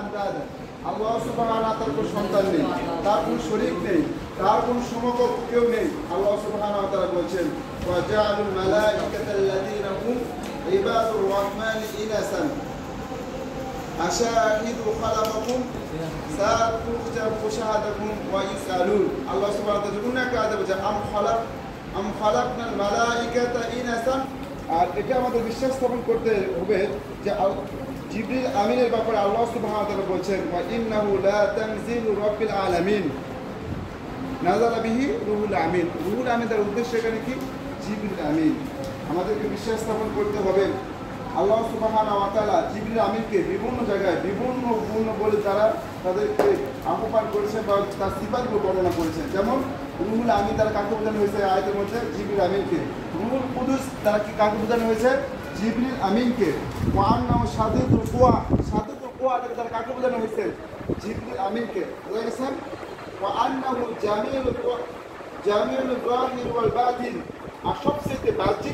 আন্দাদা। আল্লাহ সুবহানাহু ওয়া তাআলার কোনো সন্তান নেই, তার কোনো শরীক নেই, তার কোনো সমকক্ষ কেউ নেই। আল্লাহ সুবহানাহু ওয়া তাআলা বলছেন ওয়া জাআলুল মালাইকাতাল্লাযীনা হুম ইবাদুর রহমানি ইনাসান আশাহিদু খালাকাকুম সাতুকতাবু শাহাদাতুকুম ওয়া ইউসালুন। আল্লাহ সুবহানাহু ওয়া তাআলা অন্য একটা আয়াতে বলছেন আম খালাকনাল মালাইকাতা ইনাসান। আর এটা আমাদের বিশ্বাস স্থাপন করতে হবে যে জিবরিল আমিনের ব্যাপারে আল্লাহ সুবহানাহু ওয়া তাআলা বলছেন ওয়া ইন্নাহু লা তানজিলু রাব্বিল আলামিন নাযালা বিহি রুহুল আমিন। রুহুল আমিন তার উদ্দেশ্য এখানে কি? জিবরিল আমিন। আমাদেরকে বিশ্বাস স্থাপন করতে হবে আল্লাহ সুবহানাহু ওয়া তাআলা জিবরিল আমিনকে বিভিন্ন জায়গায় বিভিন্ন গুণ বলে তারা তাদেরকে আহ্বান করেছেন বা তার সিফাতগুলো বর্ণনা করেছেন। যেমন রুহুল আমিন তারা কাকে বোঝানো হয়েছে আয়াতের মধ্যে? জিবরিল আমিনকে। রুহুল কুদুস তারা কি কাকে বোঝানো হয়েছে? জিবরিল আমিনকে। ওয়া আন্নাহু শাদীদুল কুওয়া, শাদীদুল কুওয়া তারা কাকে বোঝানো হয়েছে? জিবরিল আমিনকে। বুঝা গেছে? ওয়া আন্নাহু জামিউল জাহির ওয়াল বাতিন, আর সবচেয়ে বাহ্যিক